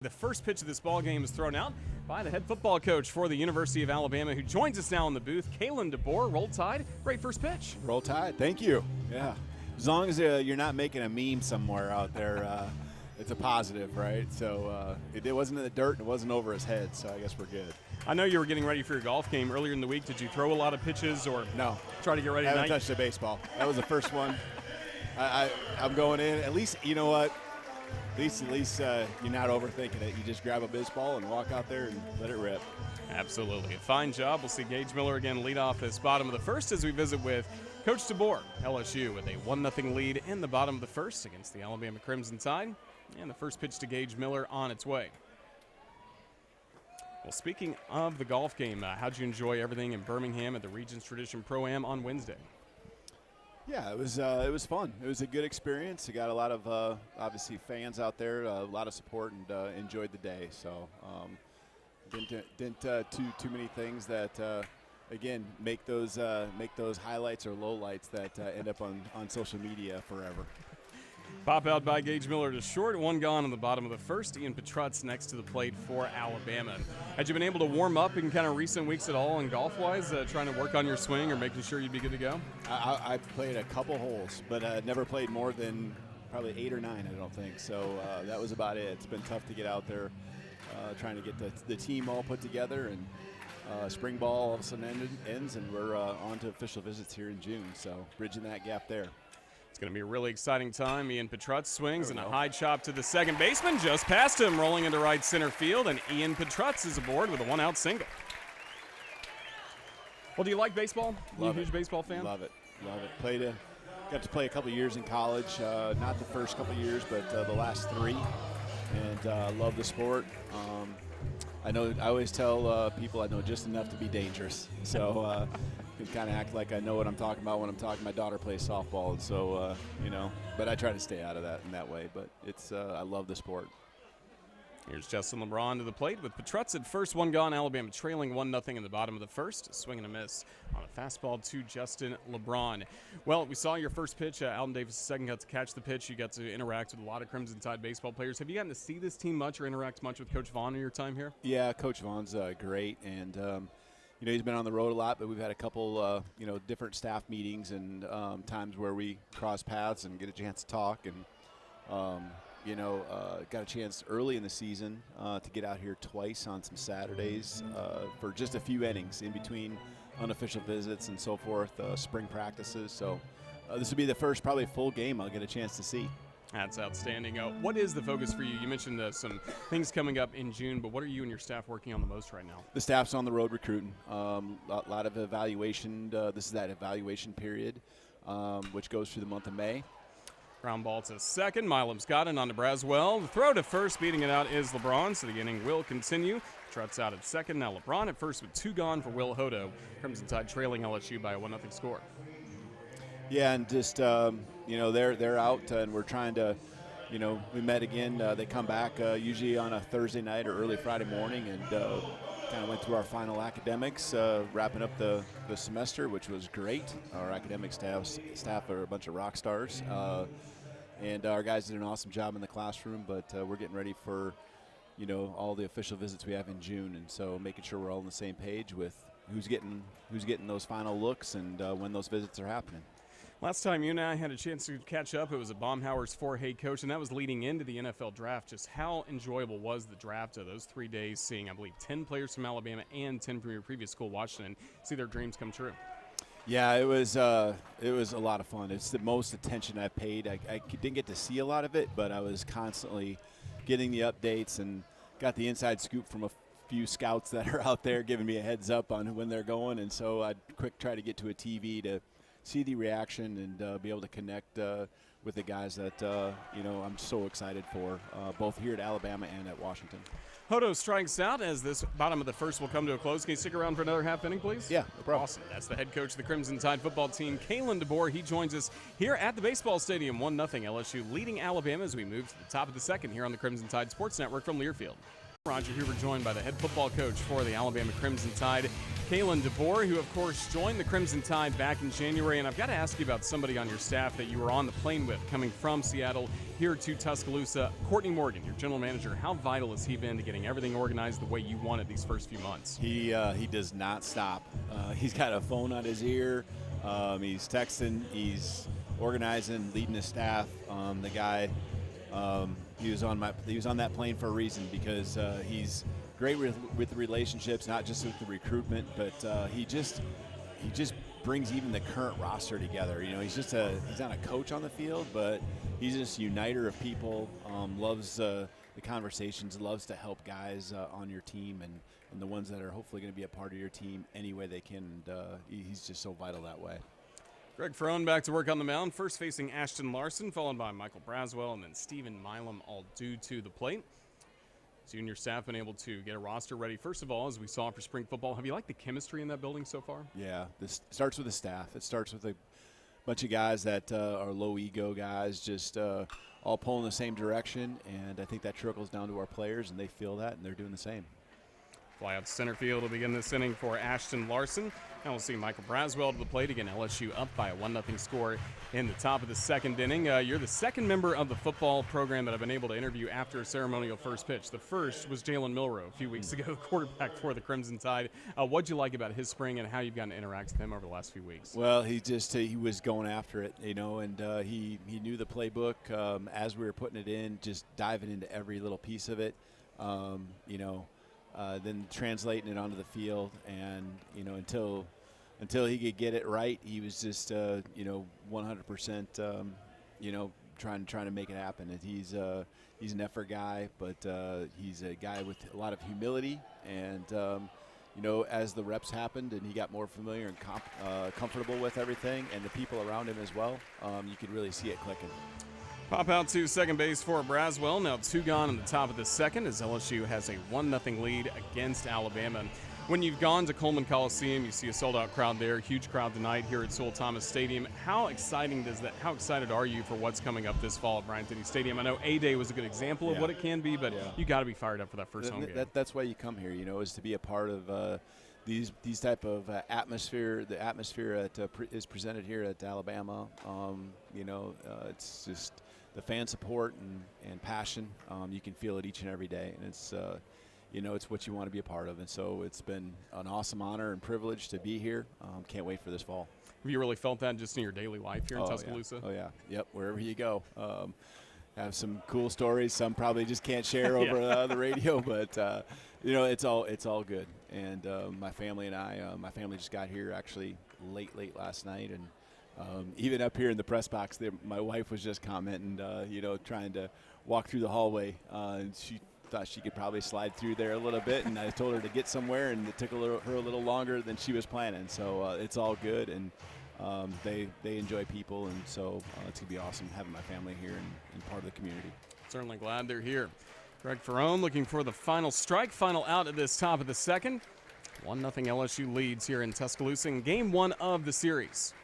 The first pitch of this ball game is thrown out by the head football coach for the University of Alabama, who joins us now in the booth, Kalen DeBoer. Roll Tide. Great first pitch. Roll Tide. Thank you. Yeah. As long as you're not making a meme somewhere out there, it's a positive, right? So it wasn't in the dirt and it wasn't over his head, so I guess we're good. I know you were getting ready for your golf game earlier in the week. Did you throw a lot of pitches or no? Try to get ready I tonight? haven't touched a baseball. That was the first one. I'm going in. At least, you know what? At least you're not overthinking it. You just grab a baseball and walk out there and let it rip. Absolutely. A fine job. We'll see Gage Miller again lead off this bottom of the first as we visit with Coach DeBoer. LSU with a 1-0 lead in the bottom of the first against the Alabama Crimson Tide. And the first pitch to Gage Miller on its way. Well, speaking of the golf game, how'd you enjoy everything in Birmingham at the Regents Tradition Pro-Am on Wednesday? Yeah, it was fun. It was a good experience. We got a lot of obviously fans out there, a lot of support, and enjoyed the day. So didn't too many things that again make those highlights or lowlights that end up on social media forever. Pop out by Gage Miller to short, one gone on the bottom of the first. Ian Petrutz next to the plate for Alabama. Had you been able to warm up in kind of recent weeks at all in golf-wise, trying to work on your swing or making sure you'd be good to go? I played a couple holes, but never played more than probably 8 or 9, I don't think. So that was about it. It's been tough to get out there trying to get the team all put together, and spring ball all of a sudden ends, and we're on to official visits here in June. So bridging that gap there. It's going to be a really exciting time. Ian Petrutz swings and a high chop to the second baseman, just past him, rolling into right center field, and Ian Petrutz is aboard with a one-out single. Well, do you like baseball? Love you a huge baseball fan? Love it. Got to play a couple years in college, not the first couple years, but the last 3, and love the sport. I always tell people I know just enough to be dangerous, so can kind of act like I know what I'm talking about when I'm talking. My daughter plays softball, and so but I try to stay out of that in that way. But it's I love the sport. Here's Justin LeBron to the plate with Petrutz at first, one gone. Alabama trailing 1-0 in the bottom of the first. Swing and a miss on a fastball to Justin LeBron. Well, we saw your first pitch. Alden Davis II got to catch the pitch. You got to interact with a lot of Crimson Tide baseball players. Have you gotten to see this team much or interact much with Coach Vaughn in your time here? Yeah, Coach Vaughn's great, and he's been on the road a lot, but we've had a couple different staff meetings and times where we cross paths and get a chance to talk, and got a chance early in the season to get out here twice on some Saturdays for just a few innings in between unofficial visits and so forth, spring practices. So this will be the first probably full game I'll get a chance to see. That's outstanding. What is the focus for you? You mentioned some things coming up in June, but what are you and your staff working on the most right now? The staff's on the road recruiting. A lot of evaluation. This is that evaluation period, which goes through the month of May. Ground ball to second. Milam's got it on to Braswell. The throw to first, beating it out is LeBron, so the inning will continue. Trot's out at second. Now LeBron at first with 2 gone for Will Hodo. Crimson Tide trailing LSU by a 1-0 score. Yeah, and just they're out, and we're trying to, we met again. They come back usually on a Thursday night or early Friday morning, and kind of went through our final academics, wrapping up the semester, which was great. Our academic staff are a bunch of rock stars, and our guys did an awesome job in the classroom. But we're getting ready for, all the official visits we have in June, and so making sure we're all on the same page with who's getting those final looks and when those visits are happening. Last time you and I had a chance to catch up, it was at Baumhauer's head coach, and that was leading into the NFL draft. Just how enjoyable was the draft of those 3 days, seeing, I believe, 10 players from Alabama and 10 from your previous school, Washington, see their dreams come true? Yeah, it was a lot of fun. It's the most attention I've paid. I didn't get to see a lot of it, but I was constantly getting the updates and got the inside scoop from a few scouts that are out there giving me a heads up on when they're going, and so I'd try to get to a TV to see the reaction and be able to connect with the guys that I'm so excited for, both here at Alabama and at Washington. Hodo strikes out as this bottom of the first will come to a close. Can you stick around for another half inning, please? Yeah, no problem. Awesome. That's the head coach of the Crimson Tide football team, Kalen DeBoer. He joins us here at the baseball stadium, 1-0 LSU leading Alabama as we move to the top of the second here on the Crimson Tide Sports Network from Learfield. Roger Hoover joined by the head football coach for the Alabama Crimson Tide, Kalen DeBoer, who, of course, joined the Crimson Tide back in January. And I've got to ask you about somebody on your staff that you were on the plane with coming from Seattle here to Tuscaloosa. Courtney Morgan, your general manager. How vital has he been to getting everything organized the way you wanted these first few months? He does not stop. He's got a phone on his ear. He's texting. He's organizing, leading his staff. The guy, he was on that plane for a reason, because he's great with relationships, not just with the recruitment, but he just brings even the current roster together. You know, he's not a coach on the field, but he's just a uniter of people. Loves the conversations, loves to help guys on your team and the ones that are hopefully going to be a part of your team any way they can. And he's just so vital that way. Greg Ferrone back to work on the mound, first facing Ashton Larson, followed by Michael Braswell, and then Stephen Milam, all due to the plate. Junior staff been able to get a roster ready. First of all, as we saw for spring football, have you liked the chemistry in that building so far? Yeah, this starts with the staff. It starts with a bunch of guys that are low ego guys, just all pulling the same direction, and I think that trickles down to our players, and they feel that, and they're doing the same. Fly out to center field will begin this inning for Ashton Larson. And we'll see Michael Braswell to the plate again. LSU up by a 1-0 score in the top of the second inning. You're the second member of the football program that I've been able to interview after a ceremonial first pitch. The first was Jalen Milroe a few weeks ago, quarterback for the Crimson Tide. What'd you like about his spring and how you've gotten to interact with him over the last few weeks? Well, he was going after it, you know, and he knew the playbook as we were putting it in, just diving into every little piece of it, you know. Then translating it onto the field, and you know, until he could get it right, he was just 100% trying to make it happen. And he's an effort guy, but he's a guy with a lot of humility, and as the reps happened and he got more familiar and comfortable with everything and the people around him as well, you could really see it clicking. Pop out to second base for Braswell. Now 2 gone in the top of the second as LSU has a 1-0 lead against Alabama. When you've gone to Coleman Coliseum, you see a sold-out crowd there. Huge crowd tonight here at Sewell Thomas Stadium. How excited are you for what's coming up this fall at Bryant-Denny Stadium? I know A-Day was a good example of what it can be, but you got to be fired up for that first home game. That's why you come here, is to be a part of these type of atmosphere. The atmosphere that is presented here at Alabama. It's just the fan support and passion. You can feel it each and every day, and it's it's what you want to be a part of. And so it's been an awesome honor and privilege to be here. Can't wait for this fall. Have you really felt that just in your daily life here in Tuscaloosa? Yeah. Oh yeah, yep. Wherever you go, have some cool stories. Some probably just can't share over the radio, but it's all good. And my family and my family just got here actually late last night, and even up here in the press box there, my wife was just commenting, trying to walk through the hallway, and she thought she could probably slide through there a little bit, and I told her to get somewhere, and it took her a little longer than she was planning. So it's all good, and they enjoy people, and so it's going to be awesome having my family here and part of the community. Certainly glad they're here. Greg Ferrone looking for the final strike, final out at this top of the second. 1-0 LSU leads here in Tuscaloosa in game 1 of the series.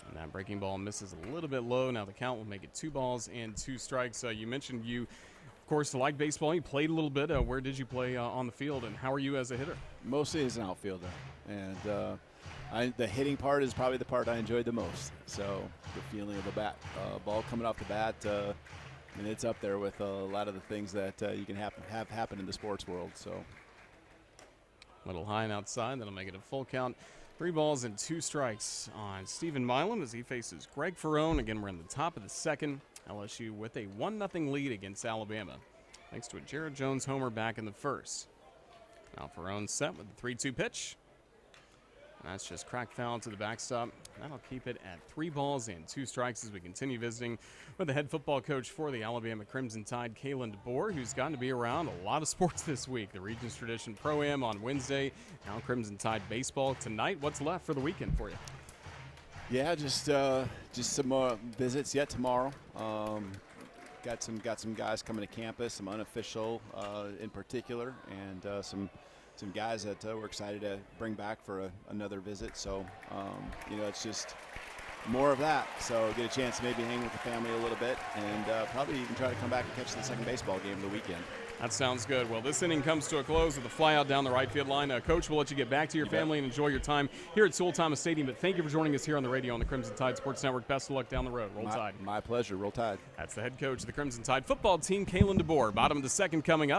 And that breaking ball misses a little bit low. Now the count will make it 2 balls and 2 strikes. You mentioned you, of course, like baseball. You played a little bit. Where did you play on the field, and how are you as a hitter? Mostly as an outfielder. And the hitting part is probably the part I enjoyed the most. So the feeling of the bat, ball coming off the bat, and it's up there with a lot of the things that you can have happen in the sports world. So a little high and outside. That'll make it a full count. 3 balls and 2 strikes on Stephen Milam as he faces Greg Ferrone. Again, we're in the top of the second. LSU with a 1-0 lead against Alabama, thanks to a Jared Jones homer back in the first. Now Ferrone set with the 3-2 pitch. That's just cracked foul to the backstop. That'll keep it at 3 balls and 2 strikes as we continue visiting with the head football coach for the Alabama Crimson Tide, Kalen DeBoer, who's gotten to be around a lot of sports this week. The Regions Tradition Pro-Am on Wednesday, now Crimson Tide baseball tonight. What's left for the weekend for you? Yeah, just some more visits yet tomorrow. Got some guys coming to campus, some unofficial in particular, and some guys that we're excited to bring back for another visit. So, it's just more of that. So get a chance to maybe hang with the family a little bit, and probably even try to come back and catch the second baseball game of the weekend. That sounds good. Well, this inning comes to a close with a fly out down the right field line. Coach, we'll let you get back to your family and enjoy your time here at Sewell Thomas Stadium. But thank you for joining us here on the radio on the Crimson Tide Sports Network. Best of luck down the road. Roll Tide. My pleasure. Roll Tide. That's the head coach of the Crimson Tide football team, Kalen DeBoer. Bottom of the second coming up.